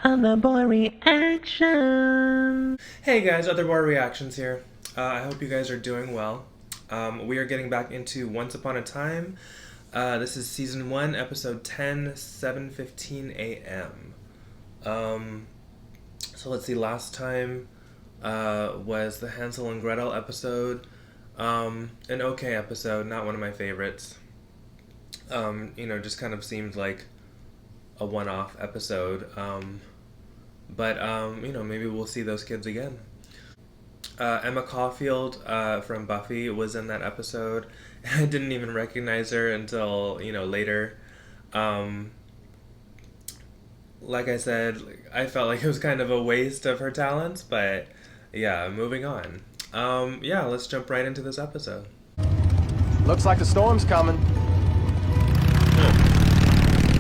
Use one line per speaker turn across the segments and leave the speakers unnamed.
Other Boy Reaction. Hey guys, Other Boy Reactions here. I hope you guys are doing well. We are getting back into Once Upon a Time. This is season 1, episode 10, 7:15 a.m. So let's see. Last time was the Hansel and Gretel episode. An okay episode, not one of my favorites. Just kind of seemed like a one-off episode. But maybe we'll see those kids again. Emma Caulfield from Buffy was in that episode. I didn't even recognize her until, later. Like I said, I felt like it was kind of a waste of her talents, but yeah, moving on. Let's jump right into this episode.
Looks like the storm's coming.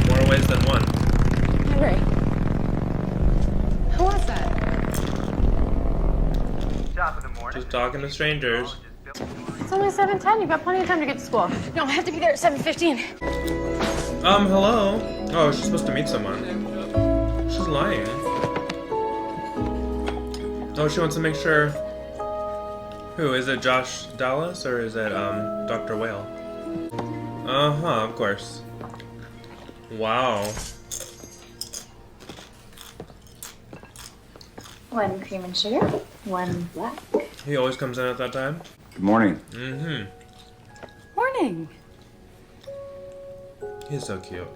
More ways than one.
Henry. Who was that?
Top of the morning.
Just talking to strangers.
It's only 7:10. You've got plenty of time to get to school. No, I have to be there at 7:15.
Hello? Oh, she's supposed to meet someone. She's lying. Oh, she wants to make sure. Who, is it Josh Dallas or is it, Dr. Whale? Uh-huh, of course. Wow.
1 cream and sugar, 1 black.
He always comes in at that time?
Good morning.
Mm-hmm.
Morning.
He's so cute.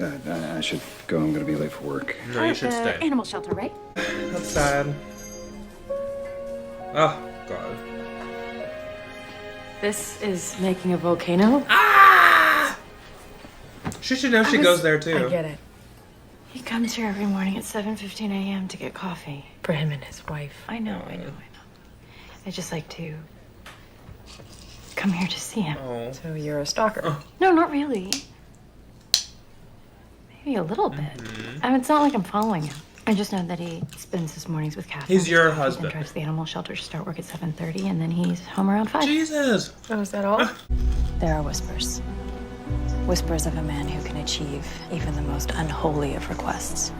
I should go. I'm going to be late for work.
No, you should stay.
Animal shelter, right?
That's sad. Oh, God.
This is making a volcano.
She should know she goes there, too.
I get it. He comes here every morning at 7:15 a.m. to get coffee. For him and his wife. I know. I just like to come here to see him.
Oh.
So you're a stalker?
Oh.
No, not really. Maybe a little bit. I mean, it's not like I'm following him. I just know that he spends his mornings with Catherine.
He's your
Then
husband.
drives to the animal shelter to start work at 7:30, and then he's home around 5.
Jesus!
Oh, is that all?
There are whispers. Whispers of a man who can achieve even the most unholy of requests.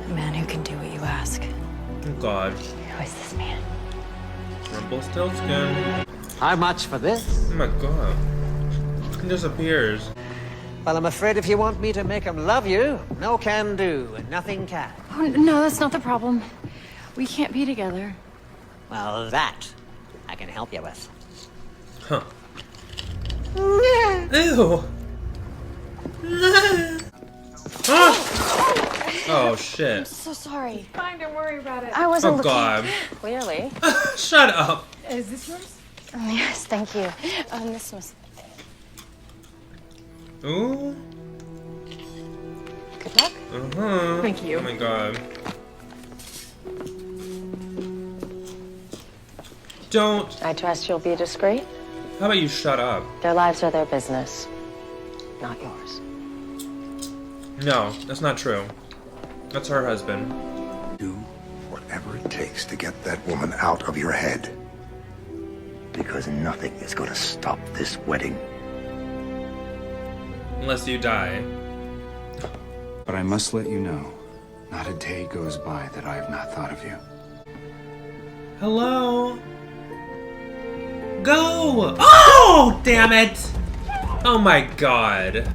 A man who can do what you ask.
Oh, God.
Who is this man?
Rumpelstiltskin.
How much for this?
Oh, my God. He disappears.
Well, I'm afraid if you want me to make him love you, no can do, and nothing can.
Oh, no, that's not the problem. We can't be together.
Well, that I can help you with.
Huh. Ew! Ah! Oh, shit.
So sorry.
Fine, don't worry about it.
I wasn't
Oh, God.
Clearly.
Shut up!
Is this yours?
Yes, thank you. This was...
Ooh.
Good luck.
Uh-huh.
Thank you.
Oh, my God. Don't.
I trust you'll be discreet.
How about you shut up?
Their lives are their business, not yours.
No, that's not true. That's her husband.
Do whatever it takes to get that woman out of your head. Because nothing is going to stop this wedding.
Unless you die.
But I must let you know, not a day goes by that I have not thought of you.
Hello? Go! Oh, damn it! Oh my God.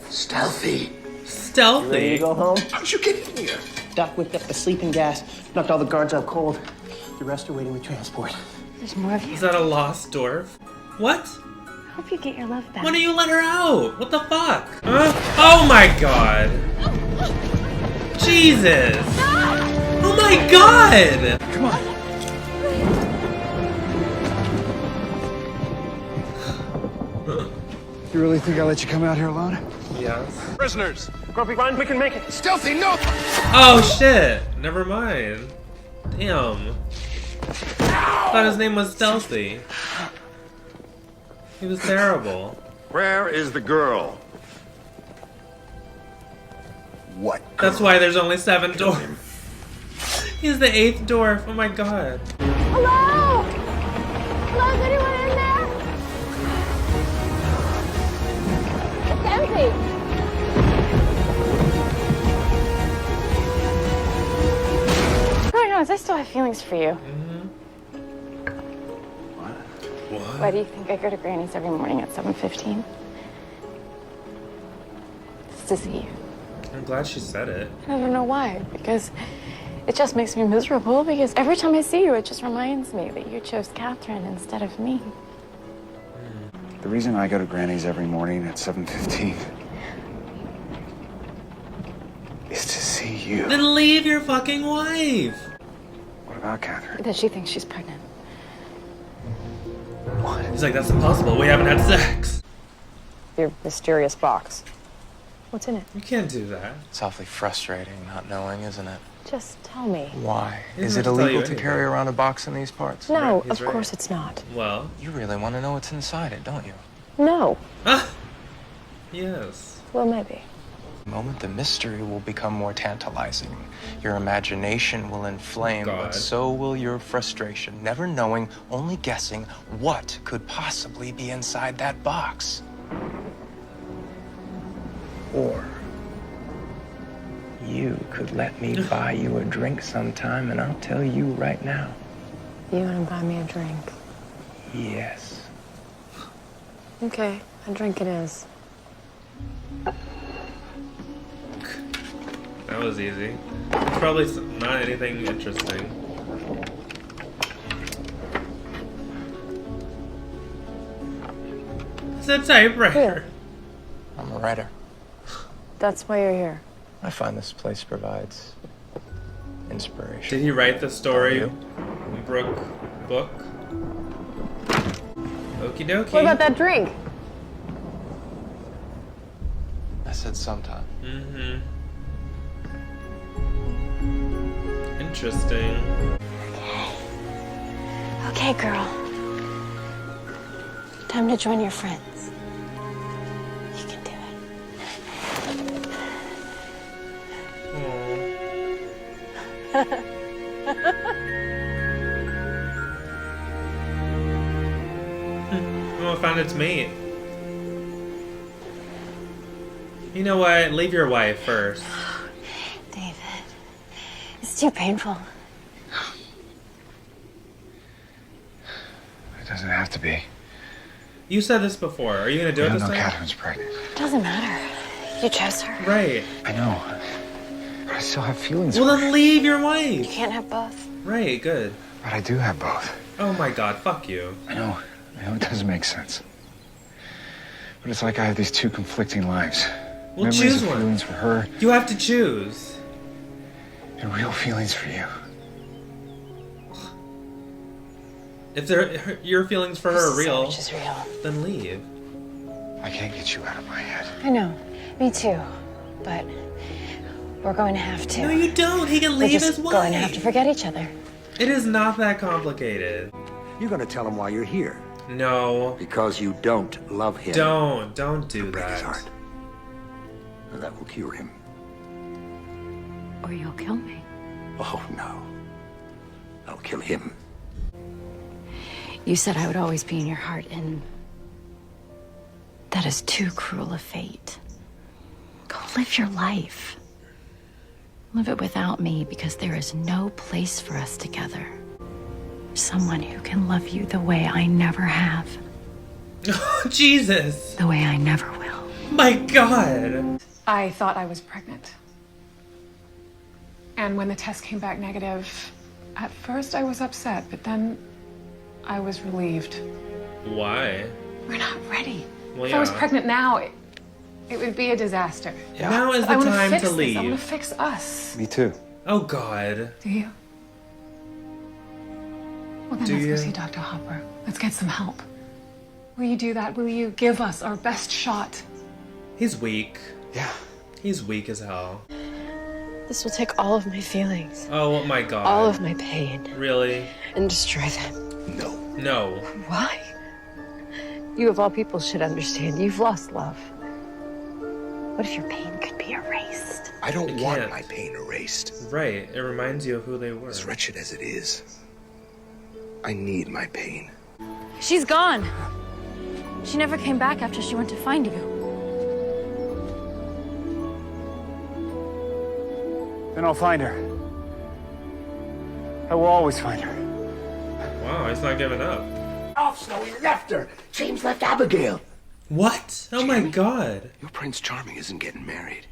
Stealthy.
Stealthy?
Ready to go home?
How'd you get in here?
Doc whipped up the sleeping gas, knocked all the guards out cold. The rest are waiting with transport.
There's more of you.
Is that a lost dwarf? What?
I hope you get your love back.
Why don't you let her out? What the fuck? Huh? Oh my God. Jesus. Oh my God.
Come on. You really think I'll let you come out here alone?
Yes.
Prisoners!
Grumpy, run, we can make it.
Stealthy, no!
Oh shit. Never mind. Damn. Thought his name was Stealthy. He was terrible.
Where is the girl? What?
That's why there's only 7 dwarfs. He's the 8th dwarf. Oh my God.
Hello? Hello, is anyone in there? It's empty.
knows? I still have feelings for you.
What?
Why do you think I go to Granny's every morning at 7:15? It's to see you.
I'm glad she said it.
I don't know why, because it just makes me miserable, because every time I see you, it just reminds me that you chose Catherine instead of me.
The reason I go to Granny's every morning at 7:15 is to see you.
Then leave your fucking wife.
What about Catherine?
That she thinks she's pregnant.
What?
He's like, that's impossible. We haven't had sex.
Your mysterious box. What's in it?
You can't do that.
It's awfully frustrating not knowing, isn't it?
Just tell me.
Why?
He
Is
doesn't
it
have to tell you
illegal to
anything.
carry around a box in these parts?
No,
Right, he's
of
right.
course it's not.
Well,
You really want to know what's inside it, don't you?
No.
yes.
Well, maybe.
The moment the mystery will become more tantalizing. Your imagination will inflame,
God.
but so will your frustration. Never knowing, only guessing what could possibly be inside that box. Or you could let me buy you a drink sometime, and I'll tell you right now,
You want to buy me a drink?
yes.
Okay, a drink it is.
That was easy. It's probably not anything interesting. It's a typewriter.
I'm a writer.
That's why you're here.
I find this place provides inspiration.
Did he write the story,
You?
Brooke book? Okie dokie.
What about that drink?
I said sometime.
Mm-hmm. Interesting.
Okay, girl. Time to join your friends. You can do it.
Oh, I found its mate. You know what? Leave your wife first.
David, it's too painful.
It doesn't have to be.
You said this before. Are you gonna do
I
it
don't
this
know
time?
Catherine's pregnant.
It doesn't matter. You chose her.
Right.
I know. But I still have feelings
Well,
for
then
her.
leave your
You
wife.
can't have both.
Right. Good.
But I do have both.
Oh my God. Fuck you.
I know it doesn't make sense. But it's like I have these two conflicting lives.
Well,
Memories
choose
of
one.
feelings for her
You have to choose.
and real feelings for you.
If your feelings for her are real,
Which is real.
then leave.
I can't get you out of my head.
I know. Me too. But we're going to have to.
No, you don't. He can
We're
leave
just
his wife.
going to have to forget each other.
It is not that complicated.
You're gonna tell him why you're here.
No.
Because you don't love him.
Don't do
Break his
that.
heart. And that will cure him.
Or you'll kill me.
Oh, no. I'll kill him.
You said I would always be in your heart, and that is too cruel a fate. Go live your life. Live it without me, because there is no place for us together. Someone who can love you the way I never have,
Jesus.
the way I never will.
My God.
I thought I was pregnant. And when the test came back negative, at first I was upset, but then I was relieved.
Why?
We're not ready.
Well,
If I was
yeah.
pregnant now, it would be a disaster.
Now is
I
the
want
time
fix
to
this.
leave.
I want to fix us.
Me too.
Oh God.
Do you? Well, then
Do
let's
you?
go see Dr. Hopper. Let's get some help. Will you do that? Will you give us our best shot?
He's weak.
Yeah.
He's weak as hell.
This will take all of my feelings,
Oh my God.
all of my pain,
Really?
and destroy them.
No.
Why? You of all people should understand. You've lost love. What if your pain could be erased?
I don't
It
want
can't.
my pain erased.
Right. It reminds you of who they were.
As wretched as it is, I need my pain.
She's gone. She never came back after she went to find you.
Then I'll find her. I will always find her.
Wow, he's not giving up.
Off, Snow, he left her. James left Abigail.
What? Oh my god.
Your Prince Charming isn't getting married.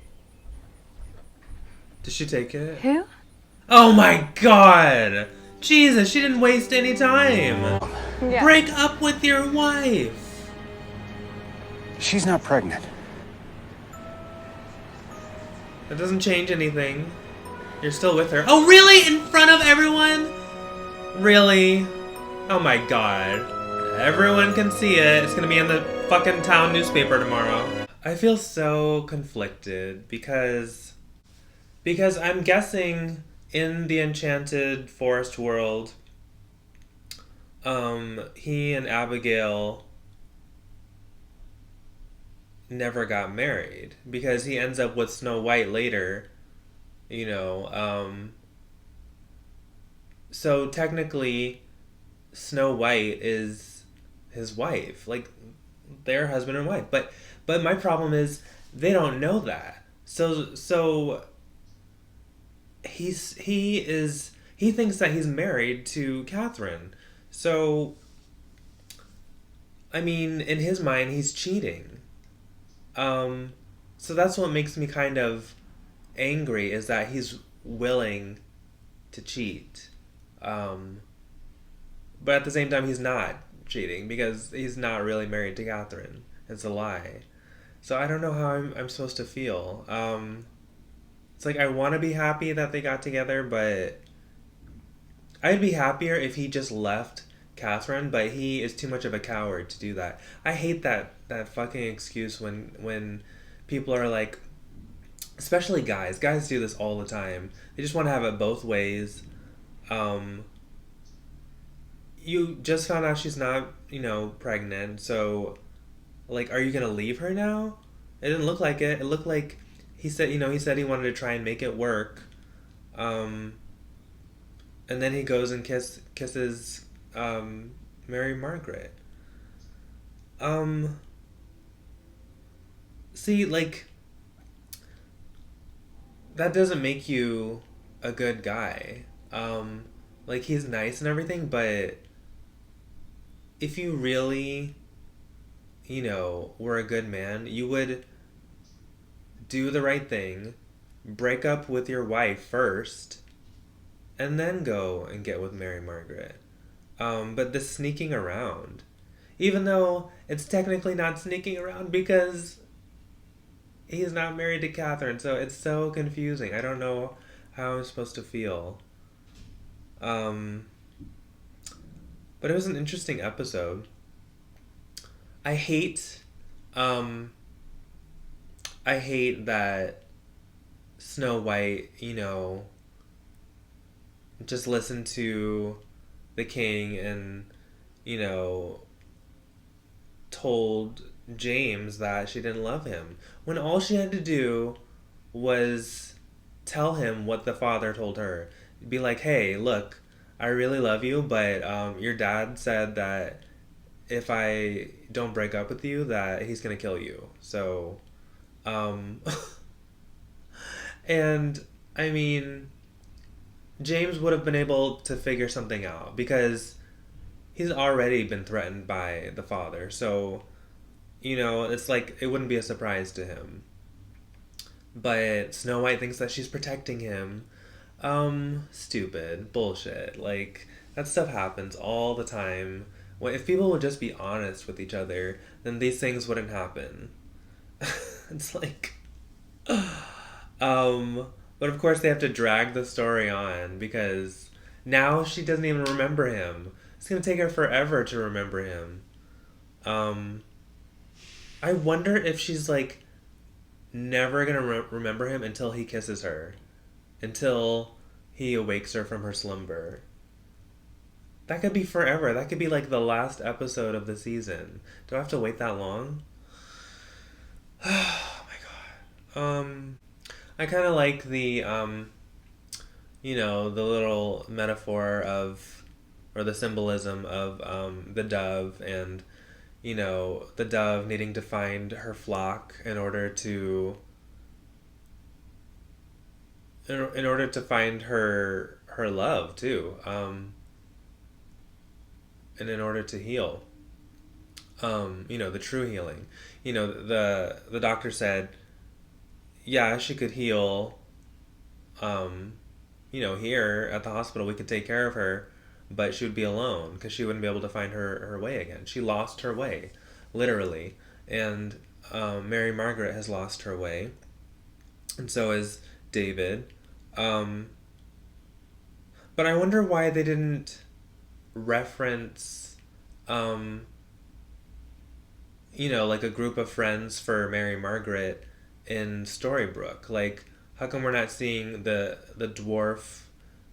Did she take it?
Who?
Oh my god! Jesus, she didn't waste any time!
Yeah.
Break up with your wife!
She's not pregnant.
That doesn't change anything. You're still with her. Oh, really? In front of everyone? Really? Oh my god. Everyone can see it. It's gonna be in the fucking town newspaper tomorrow. I feel so conflicted because I'm guessing in the Enchanted Forest world, he and Abigail never got married because he ends up with Snow White later, you know. So technically, Snow White is his wife, like they're husband and wife. But my problem is they don't know that. So he thinks that he's married to Catherine. So I mean, in his mind, he's cheating. So that's what makes me kind of angry, is that he's willing to cheat. But at the same time, he's not cheating because he's not really married to Catherine. It's a lie. So I don't know how I'm supposed to feel. It's like I want to be happy that they got together, but I'd be happier if he just left Catherine, but he is too much of a coward to do that. I hate that fucking excuse when people are like, especially guys do this all the time. They just want to have it both ways. You just found out she's not, pregnant, so like, are you gonna leave her now? It didn't look like it. It looked like he said he wanted to try and make it work. And then he goes and kisses Mary Margaret. See, like, that doesn't make you a good guy. Like, he's nice and everything, but if you really, were a good man, you would do the right thing, break up with your wife first, and then go and get with Mary Margaret. But the sneaking around, even though it's technically not sneaking around because he's not married to Catherine, so it's so confusing. I don't know how I'm supposed to feel. But it was an interesting episode. I hate that Snow White, just listened to the king and, told James that she didn't love him, when all she had to do was tell him what the father told her. Be like, hey, look, I really love you, but your dad said that if I don't break up with you, that he's gonna kill you. So, and I mean, James would have been able to figure something out because he's already been threatened by the father. So, it's like it wouldn't be a surprise to him. But Snow White thinks that she's protecting him. Stupid bullshit. Like, that stuff happens all the time. If people would just be honest with each other, then these things wouldn't happen. It's like, but of course they have to drag the story on because now she doesn't even remember him. It's gonna take her forever to remember him. I wonder if she's like never gonna remember him until he kisses her, until he awakes her from her slumber. That could be forever. That could be like the last episode of the season. Do I have to wait that long? Oh my god. I kind of like the, the little metaphor of, or the symbolism of the dove and, the dove needing to find her flock in order to find her her love too, and in order to heal, the true healing. The doctor said, yeah, she could heal, here at the hospital we could take care of her, but she would be alone because she wouldn't be able to find her way again. She lost her way, literally. And Mary Margaret has lost her way, and so is David. But I wonder why they didn't reference, like a group of friends for Mary Margaret in Storybrooke. Like, how come we're not seeing the dwarf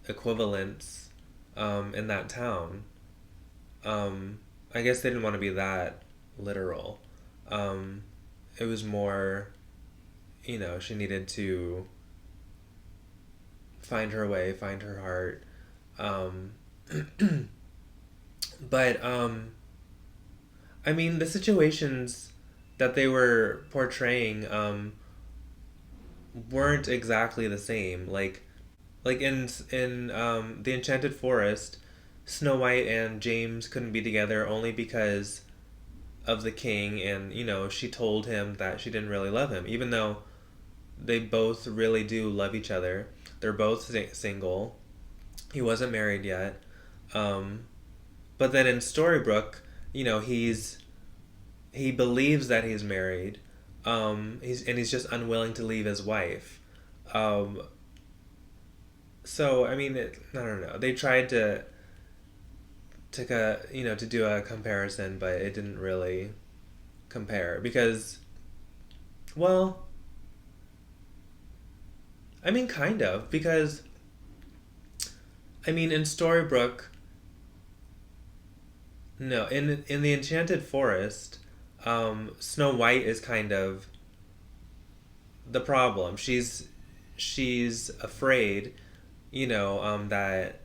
equivalents in that town? I guess they didn't want to be that literal. It was more, she needed to find her way, find her heart. But I mean, the situations that they were portraying weren't exactly the same. Like in The Enchanted Forest, Snow White and James couldn't be together only because of the king, and she told him that she didn't really love him, even though they both really do love each other. They're both single. He wasn't married yet. But then in Storybrooke, he believes that he's married. He's just unwilling to leave his wife. So I mean, I don't know. They tried to do a comparison, but it didn't really compare because, well, I mean, kind of, because, I mean, in Storybrooke, no, in The Enchanted Forest, Snow White is kind of the problem. She's afraid, that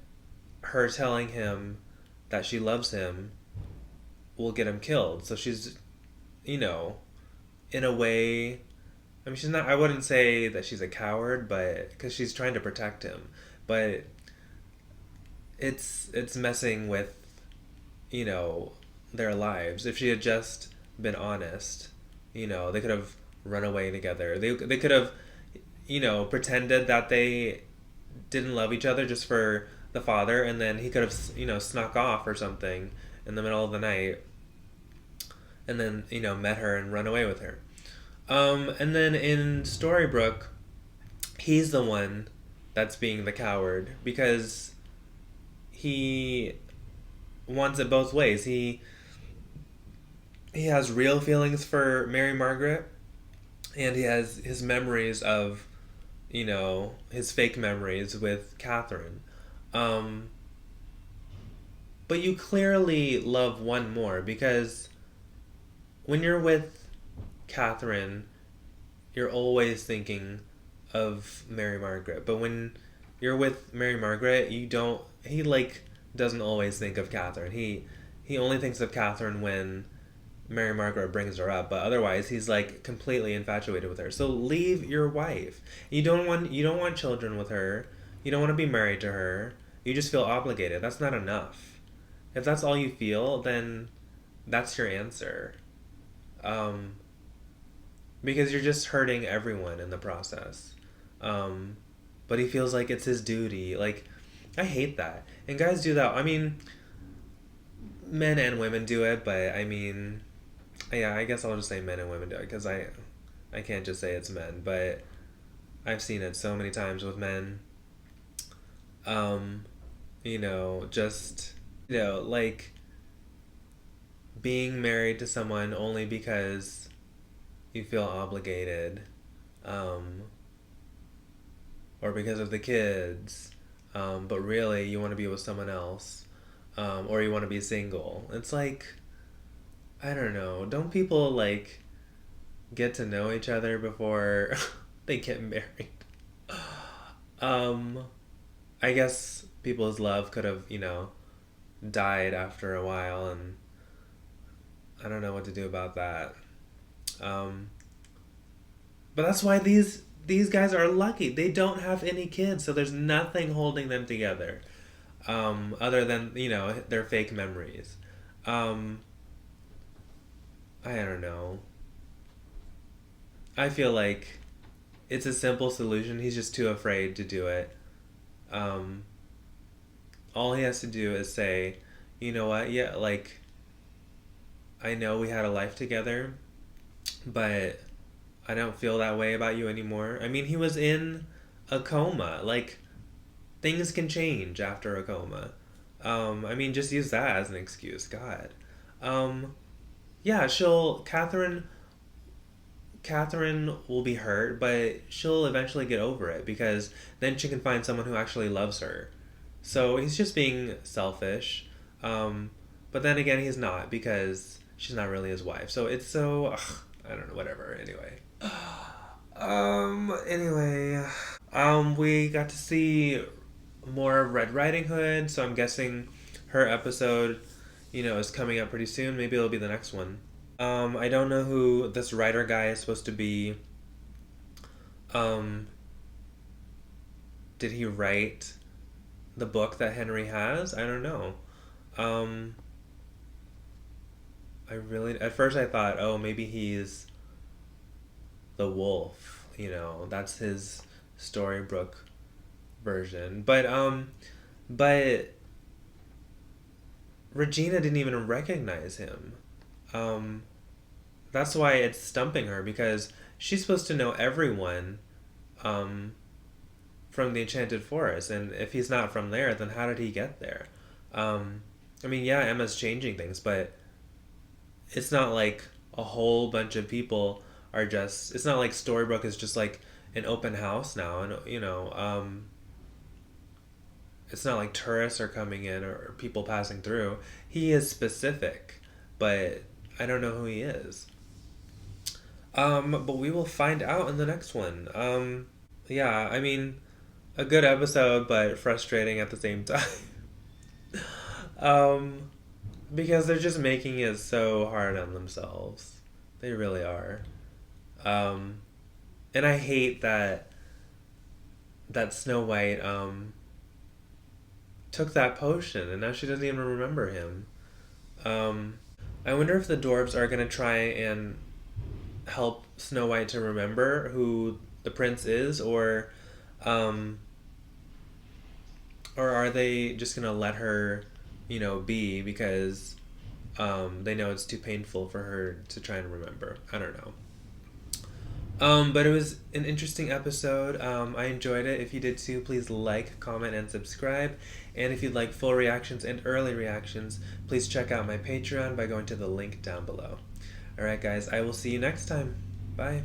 her telling him that she loves him will get him killed. So she's, in a way, I mean, she's not, I wouldn't say that she's a coward, but, because she's trying to protect him, but it's messing with, their lives. If she had just been honest, they could have run away together. They could have, pretended that they didn't love each other just for the father, and then he could have, snuck off or something in the middle of the night, and then, met her and run away with her. And then in Storybrooke, he's the one that's being the coward because he wants it both ways. He has real feelings for Mary Margaret, and he has his memories of, his fake memories with Catherine. But you clearly love one more because when you're with Catherine, you're always thinking of Mary Margaret. But when you're with Mary Margaret, he doesn't always think of Catherine. He only thinks of Catherine when Mary Margaret brings her up, but otherwise he's completely infatuated with her. So leave your wife. You don't want children with her. You don't want to be married to her. You just feel obligated. That's not enough. If that's all you feel, then that's your answer. Because you're just hurting everyone in the process. But he feels like it's his duty. I hate that. And guys do that. I mean, men and women do it, but I mean, yeah, I guess I'll just say men and women do it because I can't just say it's men, but I've seen it so many times with men. Being married to someone only because you feel obligated, or because of the kids, but really you want to be with someone else, or you want to be single. It's I don't know. Don't people get to know each other before they get married? I guess people's love could have, died after a while, and I don't know what to do about that. But that's why these these guys are lucky. They don't have any kids, so there's nothing holding them together, other than, you know, their fake memories. I don't know. I feel like it's a simple solution. He's just too afraid to do it. All he has to do is say, you know what, yeah, like, I know we had a life together, but I don't feel that way about you anymore. I mean, he was in a coma. Like, things can change after a coma. I mean, just use that as an excuse. God. Yeah, Catherine will be hurt, but she'll eventually get over it, because then she can find someone who actually loves her. So he's just being selfish. But then again, he's not, because she's not really his wife. So it's so, I don't know, whatever. Anyway, we got to see more of Red Riding Hood, so I'm guessing her episode, you know, is coming up pretty soon. Maybe it'll be the next one. I don't know who this writer guy is supposed to be. Did he write the book that Henry has? I don't know. At first I thought, oh, maybe he's the wolf, you know, that's his Storybrooke version. But Regina didn't even recognize him. That's why it's stumping her, because she's supposed to know everyone from the Enchanted Forest, and if he's not from there, then how did he get there? I mean, yeah, Emma's changing things, but it's not like a whole bunch of people are just... It's not like Storybrooke is just like an open house now, and, you know, it's not like tourists are coming in or people passing through. He is specific, but I don't know who he is. But we will find out in the next one. Yeah, I mean, a good episode, but frustrating at the same time. Because they're just making it so hard on themselves. They really are. And I hate that Snow White, took that potion, and now she doesn't even remember him. I wonder if the dwarves are gonna try and help Snow White to remember who the prince is, or are they just gonna let her, you know, be, because they know it's too painful for her to try and remember. I don't know. But it was an interesting episode. I enjoyed it. If you did too, please like, comment, and subscribe. And if you'd like full reactions and early reactions, please check out my Patreon by going to the link down below. Alright guys, I will see you next time. Bye.